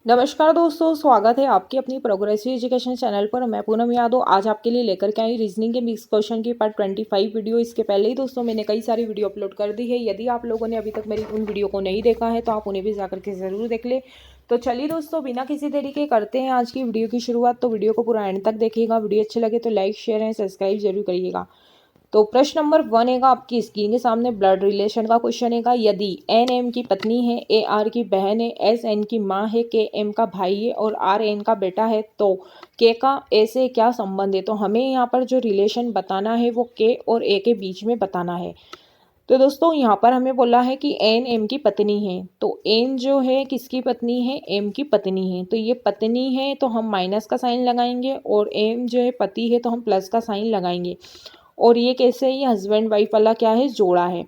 नमस्कार दोस्तों, स्वागत है आपके अपनी प्रोग्रेसिव एजुकेशन चैनल पर। मैं पूनम यादव आज आपके लिए लेकर के आई रीजनिंग के मिक्स क्वेश्चन की पार्ट 25 वीडियो। इसके पहले ही दोस्तों मैंने कई सारी वीडियो अपलोड कर दी है। यदि आप लोगों ने अभी तक मेरी उन वीडियो को नहीं देखा है तो आप उन्हें भी जाकर के ज़रूर देख ले। तो चलिए दोस्तों, बिना किसी देरी के करते हैं आज की वीडियो की शुरुआत। तो वीडियो को पूरा एंड तक देखिएगा। वीडियो अच्छे लगे तो लाइक शेयर एंड सब्सक्राइब जरूर करिएगा। तो प्रश्न नंबर 1 है आपकी स्क्रीन के सामने, ब्लड रिलेशन का क्वेश्चन है। यदि एन एम की पत्नी है, ए आर की बहन है, एस एन की माँ है, के एम का भाई है और आर एन का बेटा है, तो के का ए से क्या संबंध है। तो हमें यहाँ पर जो रिलेशन बताना है वो के और ए के बीच में बताना है। तो दोस्तों यहाँ पर हमें बोला है कि एन एम की पत्नी है, तो एन जो है किसकी पत्नी है, एम की पत्नी है। तो ये पत्नी है तो हम माइनस का साइन लगाएंगे, और एम जो है पति है तो हम प्लस का साइन लगाएंगे। और ये कैसे, ये हस्बैंड वाइफ वाला क्या है, जोड़ा है।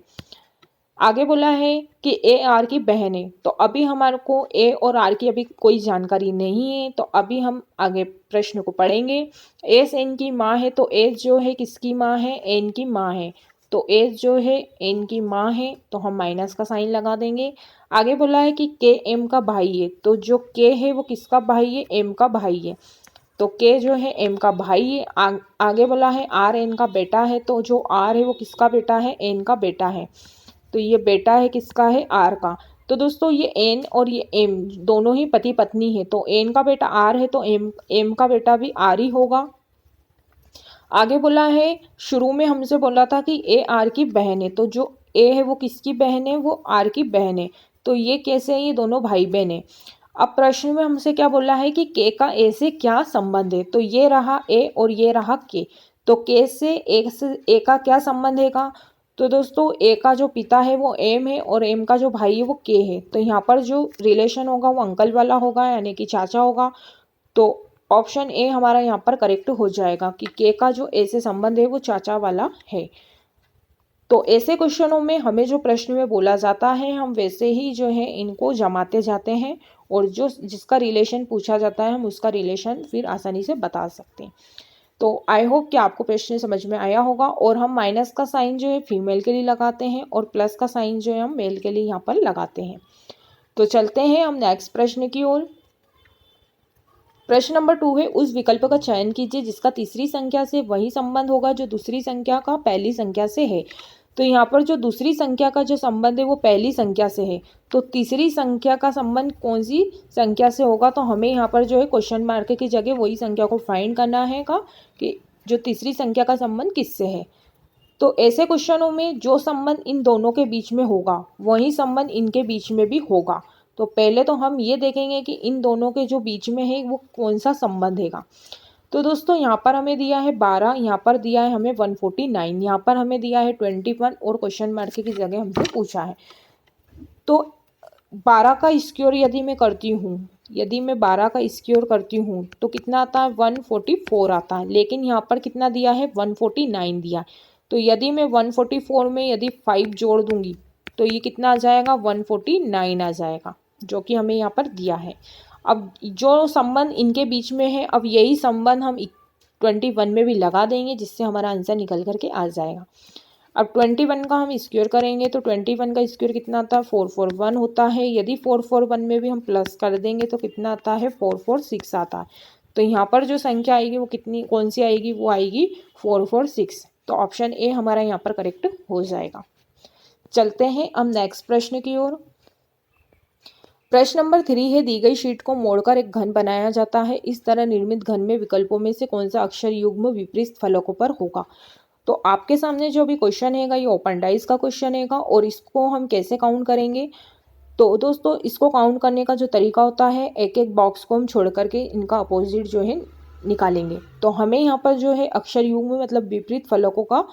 आगे बोला है कि ए आर की बहन है, तो अभी हमारे को ए और आर की अभी कोई जानकारी नहीं है, तो अभी हम आगे प्रश्न को पढ़ेंगे। एस एन की माँ है, तो एस जो है किसकी माँ है, एन की माँ है। तो एस जो है एन की माँ है, तो हम माइनस का साइन लगा देंगे। आगे बोला है कि के एम का भाई है, तो जो के है वो किसका भाई है, एम का भाई है। तो के जो है एम का भाई है। आगे बोला है आर एन का बेटा है, तो जो आर है वो किसका बेटा है, एन का बेटा है। तो ये बेटा है किसका है, आर का। तो दोस्तों ये एन और ये एम दोनों ही पति पत्नी है, तो एन का बेटा आर है तो एम एम का बेटा भी आर ही होगा। आगे बोला है, शुरू में हमसे बोला था कि ए आर की बहन है, तो जो ए है वो किसकी बहन है, वो आर की बहन है। तो ये कैसे है, ये दोनों भाई बहन है। अब प्रश्न में हमसे क्या बोला है कि के का ए से क्या संबंध है। तो ये रहा ए और ये रहा के। तो के से ए का क्या संबंध है का। तो दोस्तों ए का जो पिता है वो एम है और एम का जो भाई है वो के है। तो यहाँ पर जो रिलेशन होगा वो अंकल वाला होगा, यानी कि चाचा होगा। तो ऑप्शन ए हमारा यहाँ पर करेक्ट हो जाएगा कि के का जो ए से संबंध है वो चाचा वाला है। तो ऐसे क्वेश्चनों में हमें जो प्रश्न में बोला जाता है हम वैसे ही जो है इनको जमाते जाते हैं, और जो जिसका रिलेशन पूछा जाता है हम उसका रिलेशन फिर आसानी से बता सकते हैं। तो आई होप कि आपको प्रश्न समझ में आया होगा। और हम माइनस का साइन जो है फीमेल के लिए लगाते हैं और प्लस का साइन जो है हम मेल के लिए यहाँ पर लगाते हैं। तो चलते हैं हम नेक्स्ट प्रश्न की ओर। प्रश्न नंबर 2 है, उस विकल्प का चयन कीजिए जिसका तीसरी संख्या से वही संबंध होगा जो दूसरी संख्या का पहली संख्या से है। तो यहाँ पर जो दूसरी संख्या का जो संबंध है वो पहली संख्या से है, तो तीसरी संख्या का संबंध कौन सी संख्या से होगा। तो हमें यहाँ पर जो है क्वेश्चन मार्क की जगह वही संख्या को फाइंड करना है कि जो तीसरी संख्या का संबंध किससे है। तो ऐसे क्वेश्चनों में जो संबंध इन दोनों के बीच में होगा वही संबंध इनके बीच में भी होगा। तो पहले तो हम ये देखेंगे कि इन दोनों के जो बीच में है वो कौन सा संबंध हैगा। तो दोस्तों यहाँ पर हमें दिया है 12, यहाँ पर दिया है हमें 149, यहाँ पर हमें दिया है 21 और क्वेश्चन मार्क की जगह हमसे पूछा है। तो 12 का स्क्वायर यदि मैं करती हूँ, यदि मैं 12 का स्क्वायर करती हूँ तो कितना आता है, 144 आता है। लेकिन यहाँ पर कितना दिया है, 149 दिया। तो यदि मैं 144 में यदि 5 जोड़ दूंगी तो ये कितना आ जाएगा, 149 आ जाएगा, जो कि हमें यहाँ पर दिया है। अब जो संबंध इनके बीच में है, अब यही संबंध हम 21 में भी लगा देंगे जिससे हमारा आंसर निकल करके आ जाएगा। अब 21 का हम स्क्वायर करेंगे तो 21 का स्क्वायर कितना आता है, 441 होता है। यदि 441 में भी हम प्लस कर देंगे तो कितना आता है, 446 आता है। तो यहाँ पर जो संख्या आएगी वो कितनी, कौन सी आएगी, वो आएगी 446। तो ऑप्शन ए हमारा यहाँ पर करेक्ट हो जाएगा। चलते हैं हम नेक्स्ट प्रश्न की ओर। प्रश्न नंबर 3 है, दी गई शीट को मोड़कर एक घन बनाया जाता है। इस तरह निर्मित घन में विकल्पों में से कौन सा अक्षर युग्म विपरीत फलकों पर होगा। तो आपके सामने जो भी क्वेश्चन हैगा ये ओपन डाइस का क्वेश्चन हैगा, और इसको हम कैसे काउंट करेंगे। तो दोस्तों इसको काउंट करने का जो तरीका होता है, एक एक बॉक्स को हम छोड़ करके इनका अपोजिट जो है निकालेंगे। तो हमें यहाँ पर जो है अक्षर युग्म मतलब विपरीत फलकों का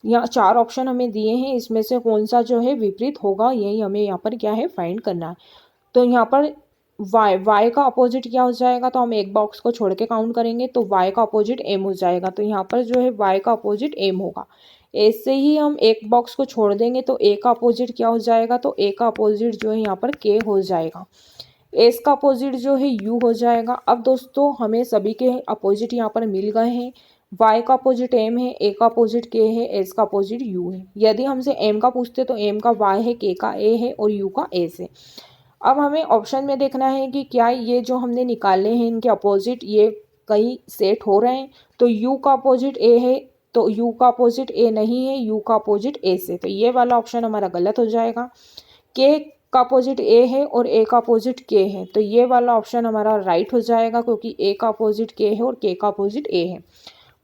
यहाँ 4 ऑप्शन हमें दिए हैं, इसमें से कौन सा जो है विपरीत होगा यही हमें यहाँ पर क्या है फाइंड करना है। तो यहाँ पर y का अपोजिट क्या हो जाएगा, तो हम एक बॉक्स को छोड़ के काउंट करेंगे तो y का अपोजिट m हो जाएगा। तो यहाँ पर जो है y का अपोजिट m होगा। ऐसे ही हम एक बॉक्स को छोड़ देंगे तो a का अपोजिट क्या हो जाएगा, तो a का अपोजिट जो है यहाँ पर k हो जाएगा। s का अपोजिट जो है u हो जाएगा। अब दोस्तों हमें सभी के अपोजिट यहाँ पर मिल गए हैं। y का अपोजिट m है, a का अपोजिट k है, s का अपोजिट u है। यदि हमसे m का पूछते तो m का y है, k का a है और u का s है। अब हमें ऑप्शन में देखना है कि क्या ये जो हमने निकाले हैं इनके अपोजिट ये कहीं सेट हो रहे हैं। तो यू का अपोजिट ए है, तो यू का अपोजिट ए नहीं है, यू का अपोजिट ए से, तो ये वाला ऑप्शन हमारा गलत हो जाएगा। के का अपोजिट ए है और ए का अपोजिट के है, तो ये वाला ऑप्शन हमारा राइट हो जाएगा क्योंकि ए का अपोजिट के है और के का अपोजिट ए है।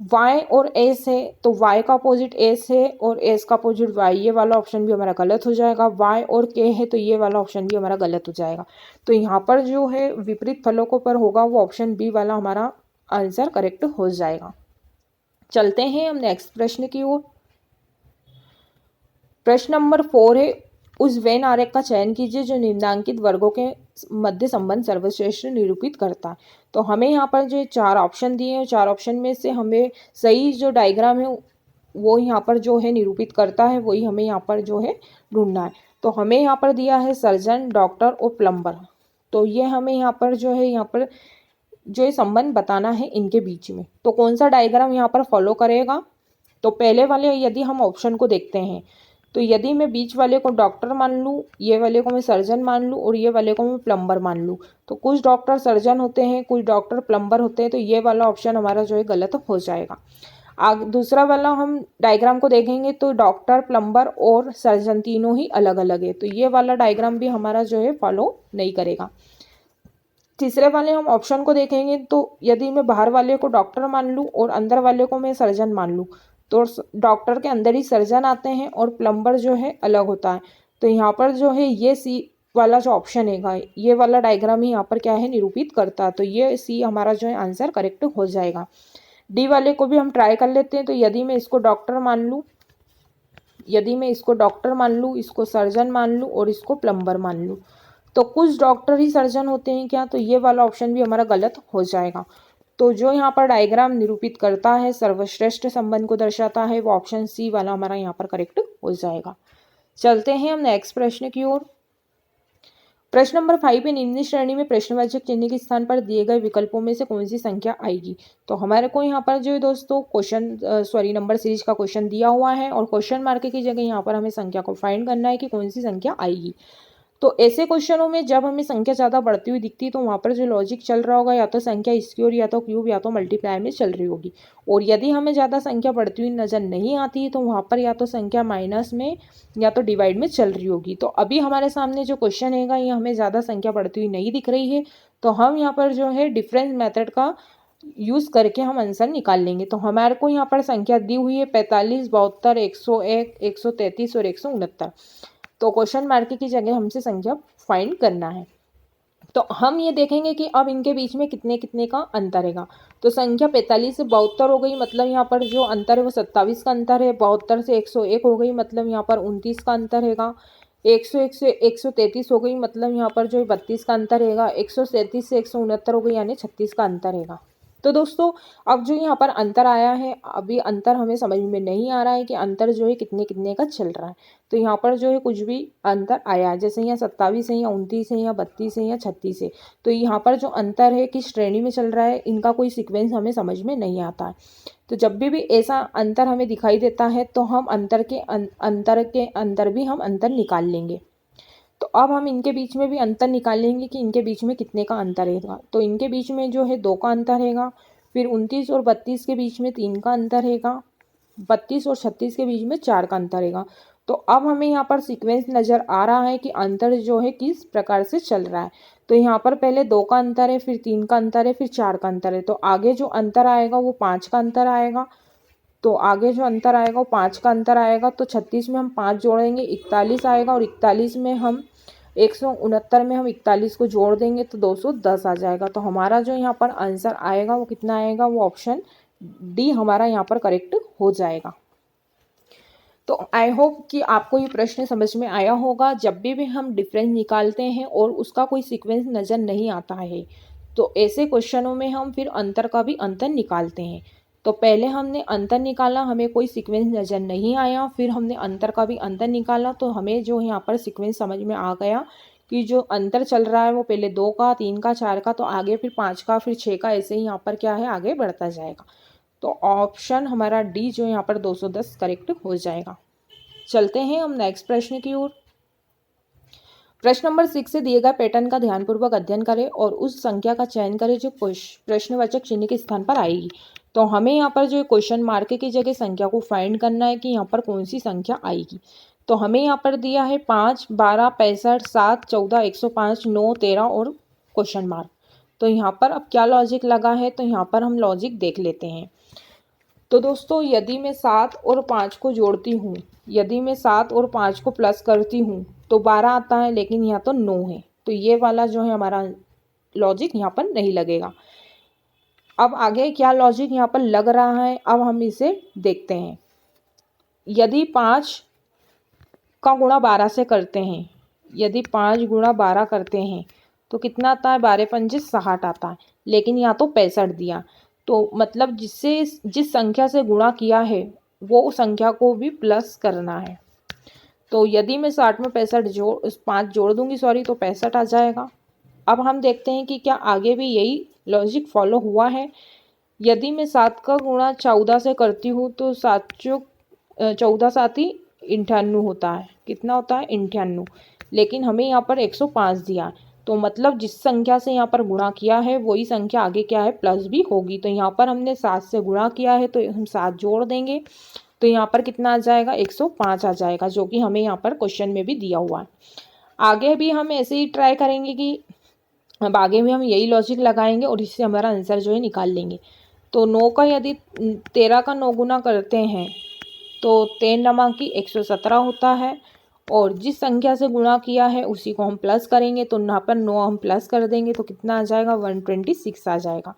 वाई और एस है, तो वाई का अपोजिट एस है और एस का अपोजिट वाई, ये वाला ऑप्शन भी हमारा गलत हो जाएगा। वाई और के है, तो ये वाला ऑप्शन भी हमारा गलत हो जाएगा। तो यहाँ पर जो है विपरीत फलकों पर होगा वो ऑप्शन बी वाला हमारा आंसर करेक्ट हो जाएगा। चलते हैं हम नेक्स्ट प्रश्न की ओर। प्रश्न नंबर 4 है, उस वेन आरेख का चयन कीजिए जो निम्नांकित वर्गों के मध्य संबंध सर्वश्रेष्ठ निरूपित करता है। तो हमें यहाँ पर जो 4 ऑप्शन दिए हैं, 4 ऑप्शन में से हमें सही जो डायग्राम है वो यहाँ पर जो है निरूपित करता है, वही हमें यहाँ पर जो है ढूंढना है। तो हमें यहाँ पर दिया है सर्जन, डॉक्टर और प्लम्बर। तो ये हमें यहाँ पर जो है यहाँ पर जो ये संबंध बताना है इनके बीच में। तो कौन सा डायग्राम यहाँ पर फॉलो करेगा। तो पहले वाले यदि हम ऑप्शन को देखते हैं, तो यदि मैं बीच वाले को डॉक्टर मान लूँ, ये वाले को मैं सर्जन मान लूँ और ये वाले को मैं प्लम्बर मान लूँ, तो कुछ डॉक्टर सर्जन होते हैं, कुछ डॉक्टर प्लम्बर होते हैं, तो ये वाला ऑप्शन हमारा जो है गलत हो जाएगा। दूसरा वाला हम डायग्राम को देखेंगे तो डॉक्टर, प्लम्बर और सर्जन तीनों ही अलग अलग है, तो ये वाला डायग्राम भी हमारा जो है फॉलो नहीं करेगा। तीसरे वाले हम ऑप्शन को देखेंगे तो यदि मैं बाहर वाले को डॉक्टर मान लूँ और अंदर वाले को मैं सर्जन मान लूँ, तो डॉक्टर के अंदर ही सर्जन आते हैं और प्लम्बर जो है अलग होता है। तो यहाँ पर जो है ये सी वाला जो ऑप्शन है, ये वाला डायग्राम ही यहाँ पर क्या है निरूपित करता है, तो ये सी हमारा जो है आंसर करेक्ट हो जाएगा। डी वाले को भी हम ट्राई कर लेते हैं। तो यदि मैं इसको डॉक्टर मान लूँ, इसको सर्जन मान लूँ और इसको प्लम्बर मान लूँ, तो कुछ डॉक्टर ही सर्जन होते हैं क्या, तो ये वाला ऑप्शन भी हमारा गलत हो जाएगा। तो जो यहाँ पर डायग्राम निरूपित करता है, सर्वश्रेष्ठ संबंध को दर्शाता है, वो ऑप्शन सी वाला हमारा यहाँ पर करेक्ट हो जाएगा। चलते हैं हम नेक्स्ट प्रश्न की ओर। प्रश्न नंबर 5 है, निम्न श्रेणी में प्रश्नवाचक चिन्ह के स्थान पर दिए गए विकल्पों में से कौन सी संख्या आएगी। तो हमारे को यहाँ पर जो है दोस्तों नंबर सीरीज का क्वेश्चन दिया हुआ है और क्वेश्चन मार्क की जगह यहाँ पर हमें संख्या को फाइंड करना है कि कौन सी संख्या आएगी। तो ऐसे क्वेश्चनों में जब हमें संख्या ज़्यादा बढ़ती हुई दिखती है तो वहाँ पर जो लॉजिक चल रहा होगा या तो संख्या स्क्वायर या तो क्यूब या तो मल्टीप्लाई में चल रही होगी। और यदि हमें ज़्यादा संख्या बढ़ती हुई नज़र नहीं आती है तो वहाँ पर या तो संख्या माइनस में या तो डिवाइड में चल रही होगी। तो अभी हमारे सामने जो क्वेश्चन है ये हमें ज़्यादा संख्या बढ़ती हुई नहीं दिख रही है, तो हम यहाँ पर जो है डिफरेंस मेथड का यूज़ करके हम आंसर निकाल लेंगे। तो हमारे को यहाँ पर संख्या दी हुई है 45, 72, 101, 133 और 169। तो क्वेश्चन मार्क की जगह हमसे संख्या फाइंड करना है। तो हम ये देखेंगे कि अब इनके बीच में कितने कितने का अंतर है। तो संख्या 45 से 72 हो गई, मतलब यहाँ पर जो अंतर है वो 27 का अंतर है। 72 से 101 हो गई, मतलब यहाँ पर 29 का अंतर है। 101 से 133 हो गई, मतलब यहाँ पर जो 32 का अंतर है। 137 से 169 हो गई, यानी 36 का अंतर है। तो दोस्तों अब जो यहाँ पर अंतर आया है, अभी अंतर हमें समझ में नहीं आ रहा है कि अंतर जो है कितने कितने का चल रहा है। तो यहाँ पर जो है कुछ भी अंतर आया है, जैसे यहाँ 27 है, या 29 है, या 32 है, या 36 है। तो यहाँ पर जो अंतर है किस श्रेणी में चल रहा है, इनका कोई सीक्वेंस हमें समझ में नहीं आता है। तो जब भी ऐसा अंतर हमें दिखाई देता है तो हम अंतर के अंदर भी हम अंतर निकाल लेंगे। तो अब हम इनके बीच में भी अंतर निकाल लेंगे कि इनके बीच में कितने का अंतर रहेगा। तो इनके बीच में जो है 2 का अंतर रहेगा, फिर 29 और 32 के बीच में 3 का अंतर रहेगा, 32 और 36 के बीच में 4 का अंतर रहेगा। तो अब हमें यहाँ पर सीक्वेंस नज़र आ रहा है कि अंतर जो है किस प्रकार से चल रहा है। तो यहाँ पर पहले 2 का अंतर है, फिर 3 का अंतर है, फिर 4 का अंतर है। तो आगे जो अंतर आएगा वो 5 का अंतर आएगा। तो आगे जो अंतर आएगा वो 5 का अंतर आएगा। तो 36 में हम 5 जोड़ेंगे, 41 आएगा, और 41 में हम 169 में हम 41 को जोड़ देंगे तो 210 आ जाएगा। तो हमारा जो यहाँ पर आंसर आएगा वो कितना आएगा, वो ऑप्शन डी हमारा यहाँ पर करेक्ट हो जाएगा। तो आई होप कि आपको ये प्रश्न समझ में आया होगा। जब भी हम डिफरेंस निकालते हैं और उसका कोई सीक्वेंस नज़र नहीं आता है तो ऐसे क्वेश्चनों में हम फिर अंतर का भी अंतर निकालते हैं। तो पहले हमने अंतर निकाला, हमें कोई सीक्वेंस नज़र नहीं आया, फिर हमने अंतर का भी अंतर निकाला तो हमें जो यहाँ पर सीक्वेंस समझ में आ गया कि जो अंतर चल रहा है वो पहले 2 का, 3 का, 4 का, तो आगे फिर 5 का, फिर 6 का, ऐसे ही यहाँ पर क्या है आगे बढ़ता जाएगा। तो ऑप्शन हमारा डी जो यहाँ पर 210 करेक्ट हो जाएगा। चलते हैं हम नेक्स्ट प्रश्न की ओर। प्रश्न नंबर 6 से दिए गए पैटर्न का ध्यानपूर्वक अध्ययन करें और उस संख्या का चयन करें जो प्रश्नवाचक चिन्ह के स्थान पर आएगी। तो हमें यहाँ पर जो क्वेश्चन मार्क की जगह संख्या को फाइंड करना है कि यहाँ पर कौन सी संख्या आएगी। तो हमें यहाँ पर दिया है 5, 12, 65, 7, 14, 105, 9, 13 और क्वेश्चन मार्क। तो यहाँ पर अब क्या लॉजिक लगा है, तो यहाँ पर हम लॉजिक देख लेते हैं। तो दोस्तों यदि मैं 7 और 5 को जोड़ती हूँ, यदि मैं 7 और 5 को प्लस करती हूँ तो 12 आता है, लेकिन यहाँ तो 9 है। तो ये वाला जो है हमारा लॉजिक यहाँ पर नहीं लगेगा। अब आगे क्या लॉजिक यहाँ पर लग रहा है, अब हम इसे देखते हैं। यदि 5 का गुणा 12 से करते हैं, यदि 5 गुणा 12 करते हैं तो कितना आता है, 12 पंजे 60 आता है, लेकिन यहाँ तो 65 दिया। तो मतलब जिस संख्या से गुणा किया है वो संख्या को भी प्लस करना है। तो यदि मैं 60 में 5 जोड़ दूंगी तो 65 आ जाएगा। अब हम देखते हैं कि क्या आगे भी यही लॉजिक फॉलो हुआ है। यदि मैं 7 का गुणा 14 से करती हूँ तो 14 7 ही 98 होता है। कितना होता है, 98। लेकिन हमें यहाँ पर 105 दिया, तो मतलब जिस संख्या से यहाँ पर गुणा किया है वही संख्या आगे क्या है, प्लस भी होगी। तो यहाँ पर हमने 7 से गुणा किया है तो हम 7 जोड़ देंगे, तो यहाँ पर कितना आ जाएगा, 105 आ जाएगा, जो कि हमें यहाँ पर क्वेश्चन में भी दिया हुआ है। आगे भी हम ऐसे ही ट्राई करेंगे कि अब आगे भी हम यही लॉजिक लगाएंगे और इससे हमारा आंसर जो है निकाल लेंगे। तो 9 का यदि 13 का 9 गुना करते हैं तो 13 नमा की 117 होता है, और जिस संख्या से गुणा किया है उसी को हम प्लस करेंगे। तो यहाँ पर 9 हम प्लस कर देंगे तो कितना आ जाएगा, 126 आ जाएगा।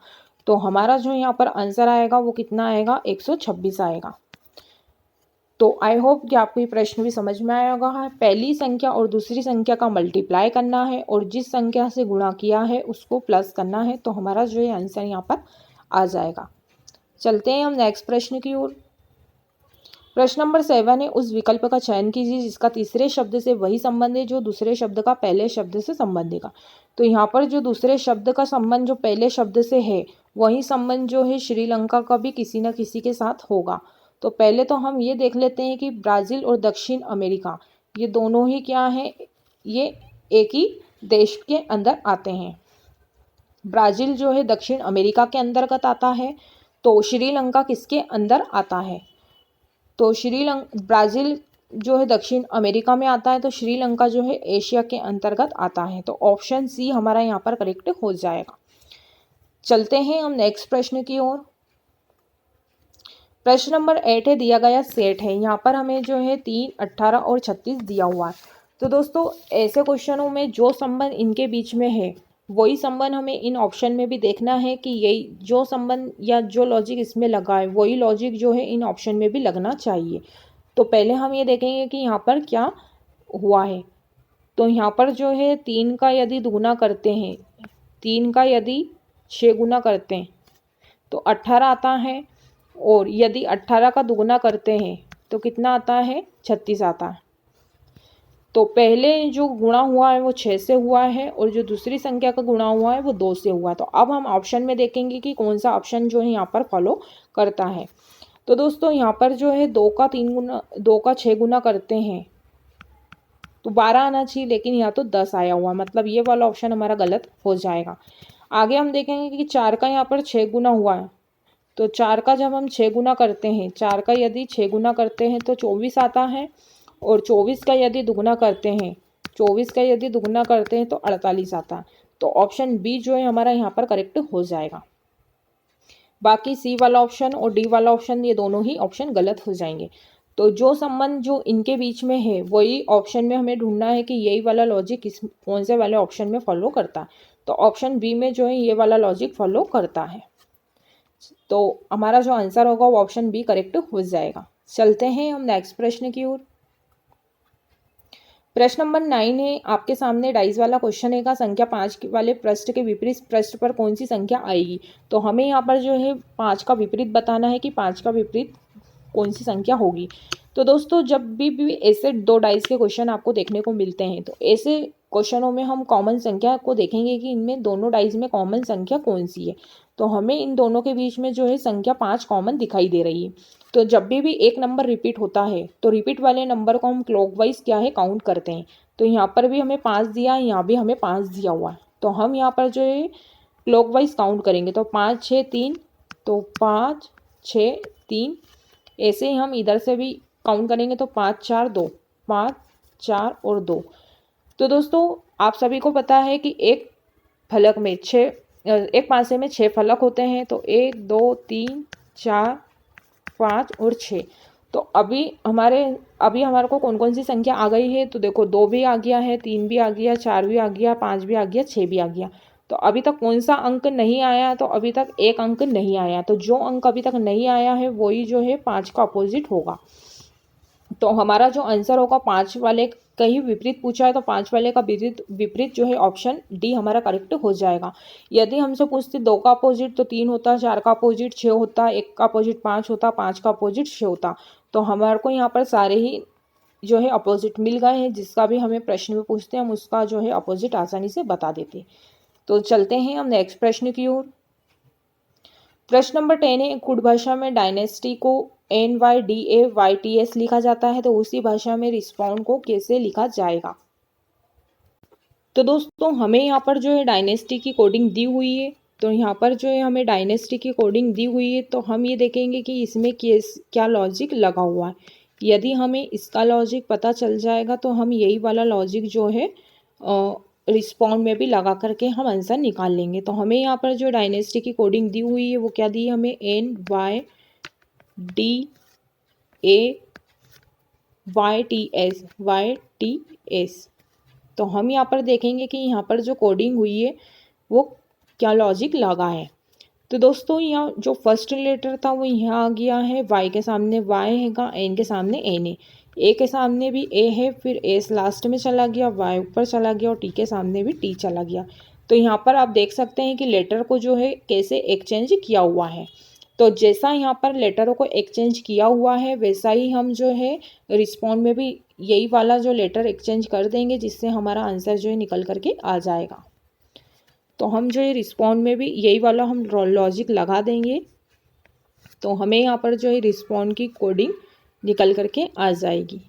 तो हमारा जो यहाँ पर आंसर आएगा वो कितना आएगा, 126 आएगा। तो आई होप कि आपको ये प्रश्न भी समझ में आया होगा। पहली संख्या और दूसरी संख्या का मल्टीप्लाई करना है और जिस संख्या से गुणा किया है उसको प्लस करना है, तो हमारा जो है आंसर यहाँ पर आ जाएगा। चलते हैं हम नेक्स्ट प्रश्न की ओर। प्रश्न नंबर 7 है, उस विकल्प का चयन कीजिए जिसका तीसरे शब्द से वही संबंध है जो दूसरे शब्द का पहले शब्द से संबंध है। तो यहाँ पर जो दूसरे शब्द का संबंध जो पहले शब्द से है वही संबंध जो है श्रीलंका का भी किसी न किसी के साथ होगा। तो पहले तो हम ये देख लेते हैं कि ब्राज़ील और दक्षिण अमेरिका ये दोनों ही क्या है, ये एक ही देश के अंदर आते हैं। ब्राज़ील जो है दक्षिण अमेरिका के अंतर्गत आता है, तो श्रीलंका किसके अंदर आता है, तो ब्राज़ील जो है दक्षिण अमेरिका में आता है, तो श्रीलंका जो है एशिया के अंतर्गत आता है। तो ऑप्शन सी हमारा यहाँ पर करेक्ट हो जाएगा। चलते हैं हम नेक्स्ट प्रश्न की ओर। प्रश्न नंबर 8 है, दिया गया सेट है, यहाँ पर हमें जो है 3, 18 और 36 दिया हुआ है। तो दोस्तों ऐसे क्वेश्चनों में जो संबंध इनके बीच में है वही संबंध हमें इन ऑप्शन में भी देखना है कि यही जो संबंध या जो लॉजिक इसमें लगा है वही लॉजिक जो है इन ऑप्शन में भी लगना चाहिए। तो पहले हम ये देखेंगे कि यहाँ पर क्या हुआ है। तो यहाँ पर जो है 3 का यदि दुगुना करते हैं, 3 का यदि 6 गुना करते हैं तो 18 आता है, और यदि 18 का दुगुना करते हैं तो कितना आता है, 36 आता है। तो पहले जो गुणा हुआ है वो 6 से हुआ है और जो दूसरी संख्या का गुणा हुआ है वो 2 से हुआ है। तो अब हम ऑप्शन में देखेंगे कि कौन सा ऑप्शन जो है यहाँ पर फॉलो करता है। तो दोस्तों यहाँ पर जो है 2 का 6 गुना करते हैं तो 12 आना चाहिए, लेकिन यहाँ तो 10 आया हुआ, मतलब ये वाला ऑप्शन हमारा गलत हो जाएगा। आगे हम देखेंगे कि 4 का यहाँ पर 6 गुना हुआ है, तो 4 का जब हम 6 गुना करते हैं, 4 का यदि 6 गुना करते हैं तो 24 आता है, और 24 का यदि दुगुना करते हैं, 24 का यदि दुगुना करते हैं तो 48 आता है। तो ऑप्शन बी जो है हमारा यहाँ पर करेक्ट हो जाएगा। बाकी सी वाला ऑप्शन और डी वाला ऑप्शन ये दोनों ही ऑप्शन गलत हो जाएंगे। तो जो संबंध जो इनके बीच में है वही ऑप्शन में हमें ढूंढना है कि यही वाला लॉजिक कौन से वाले ऑप्शन में फॉलो करता है। तो ऑप्शन बी में जो है ये वाला लॉजिक फॉलो करता है। तो हमारा जो आंसर होगा वो ऑप्शन बी करेक्ट हो जाएगा। चलते हैं हम नेक्स्ट प्रश्न की ओर। प्रश्न नंबर 9 है, आपके सामने डाइस वाला क्वेश्चन है, संख्या 5 वाले पृष्ठ के विपरीत पृष्ठ पर कौन सी संख्या आएगी। तो हमें यहाँ पर जो है 5 का विपरीत बताना है कि 5 का विपरीत कौन सी संख्या होगी। तो दोस्तों जब भी ऐसे 2 डाइस के क्वेश्चन आपको देखने को मिलते हैं तो ऐसे क्वेश्चनों में हम कॉमन संख्या को देखेंगे कि इनमें दोनों डाइस में कॉमन संख्या कौन सी है। तो हमें इन दोनों के बीच में जो है संख्या 5 कॉमन दिखाई दे रही है। तो जब भी एक नंबर रिपीट होता है तो रिपीट वाले नंबर को हम क्लॉकवाइज क्या है काउंट करते हैं। तो यहाँ पर भी हमें 5 दिया है, यहाँ भी हमें 5 दिया हुआ है। तो हम यहाँ पर जो है क्लॉकवाइज काउंट करेंगे, तो 5 6 3, तो 5 6 3। ऐसे ही हम इधर से भी काउंट करेंगे, तो 5 4 2, 5 4 और 2। तो दोस्तों आप सभी को पता है कि एक फलक में एक पासे में 6 फलक होते हैं। तो 1 2 3 4 5 और 6। तो अभी हमारे को कौन कौन सी संख्या आ गई है, तो देखो 2 भी आ गया है, 3 भी आ गया, 4 भी आ गया, 5 भी आ गया, 6 भी आ गया। तो अभी तक कौन सा अंक नहीं आया, तो अभी तक एक अंक नहीं आया। तो जो अंक अभी तक नहीं आया है वही जो है 5 का अपोजिट होगा। तो हमारा जो आंसर होगा 5 वाले कहीं विपरीत पूछा है, तो 5 वाले का विपरीत जो है ऑप्शन डी हमारा करेक्ट हो जाएगा। यदि हमसे पूछते 2 का अपोजिट, तो 3 होता, 4 का अपोजिट 6 होता, 1 का अपोजिट 5 होता, 5 का अपोजिट 6 होता। तो हमारे को यहाँ पर सारे ही जो है अपोजिट मिल गए हैं। जिसका भी हमें प्रश्न में पूछते हैं हम उसका जो है अपोजिट आसानी से बता देते। तो चलते हैं हम नेक्स्ट प्रश्न की ओर। प्रश्न नंबर 10 है, कुड भाषा में डायनेस्टी को NYDAYTS लिखा जाता है, तो उसी भाषा में रिस्पॉन्ड को कैसे लिखा जाएगा। तो दोस्तों हमें यहाँ पर जो है डायनेस्टी की कोडिंग दी हुई है। तो यहाँ पर जो है हमें डायनेस्टी की कोडिंग दी हुई है, तो हम ये देखेंगे कि इसमें क्या लॉजिक लगा हुआ है। यदि हमें इसका लॉजिक पता चल जाएगा तो हम यही वाला लॉजिक जो है रिस्पॉन्ड में भी लगा करके हम आंसर निकाल लेंगे। तो हमें यहाँ पर जो डायनेस्टी की कोडिंग दी हुई है वो क्या दी है हमें, NYDAYTS। तो हम यहाँ पर देखेंगे कि यहाँ पर जो कोडिंग हुई है वो क्या लॉजिक लगा है। तो दोस्तों यहाँ जो फर्स्ट लेटर था वो यहाँ आ गया है, Y के सामने Y हैगा, N के सामने N है, A के सामने भी A है, फिर S लास्ट में चला गया, Y ऊपर चला गया और T के सामने भी T चला गया। तो यहाँ पर आप देख सकते हैं कि लेटर को जो है कैसे एक्सचेंज किया हुआ है। तो जैसा यहाँ पर लेटरों को एक्सचेंज किया हुआ है वैसा ही हम जो है रिस्पॉन्ड में भी यही वाला जो लेटर एक्सचेंज कर देंगे, जिससे हमारा आंसर जो है निकल करके आ जाएगा। तो हम जो है रिस्पॉन्ड में भी यही वाला हम लॉजिक लगा देंगे, तो हमें यहाँ पर जो है रिस्पॉन्ड की कोडिंग निकल करके आ जाएगी।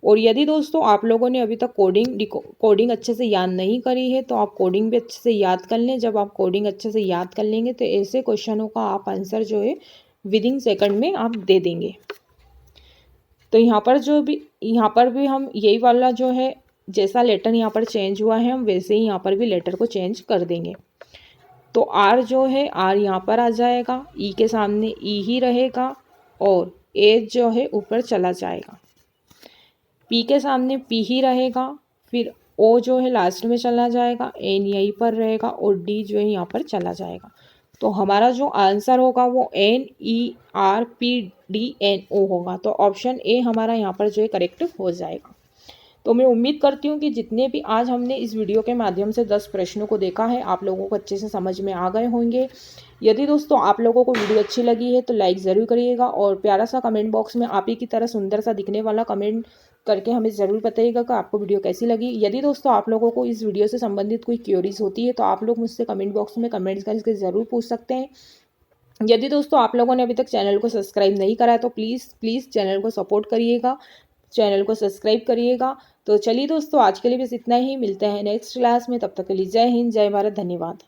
और यदि दोस्तों आप लोगों ने अभी तक कोडिंग अच्छे से याद नहीं करी है तो आप कोडिंग भी अच्छे से याद कर लें। जब आप कोडिंग अच्छे से याद कर लेंगे तो ऐसे क्वेश्चनों का आप आंसर जो है विदिन सेकंड में आप दे देंगे। तो यहाँ पर भी हम यही वाला जो है जैसा लेटर यहाँ पर चेंज हुआ है हम वैसे ही यहाँ पर भी लेटर को चेंज कर देंगे। तो R जो है R यहाँ पर आ जाएगा, E के सामने E ही रहेगा और A जो है ऊपर चला जाएगा, P के सामने P ही रहेगा, फिर O जो है लास्ट में चला जाएगा, N यहीं पर रहेगा और D जो है यहाँ पर चला जाएगा। तो हमारा जो आंसर होगा वो NERPDNO होगा। तो ऑप्शन ए हमारा यहाँ पर जो है करेक्ट हो जाएगा। तो मैं उम्मीद करती हूँ कि जितने भी आज हमने इस वीडियो के माध्यम से 10 प्रश्नों को देखा है आप लोगों को अच्छे से समझ में आ गए होंगे। यदि दोस्तों आप लोगों को वीडियो अच्छी लगी है तो लाइक ज़रूर करिएगा और प्यारा सा कमेंट बॉक्स में आप ही की तरह सुंदर सा दिखने वाला कमेंट करके हमें ज़रूर बताइएगा कि आपको वीडियो कैसी लगी। यदि दोस्तों आप लोगों को इस वीडियो से संबंधित कोई क्वेरीज होती है तो आप लोग मुझसे कमेंट बॉक्स में कमेंट्स करके ज़रूर पूछ सकते हैं। यदि दोस्तों आप लोगों ने अभी तक चैनल को सब्सक्राइब नहीं करा है तो प्लीज़ चैनल को सपोर्ट करिएगा, चैनल को सब्सक्राइब करिएगा। तो चलिए दोस्तों आज के लिए बस इतना ही, मिलते हैं नेक्स्ट क्लास में, तब तक के लिए जय हिंद, जय भारत, धन्यवाद।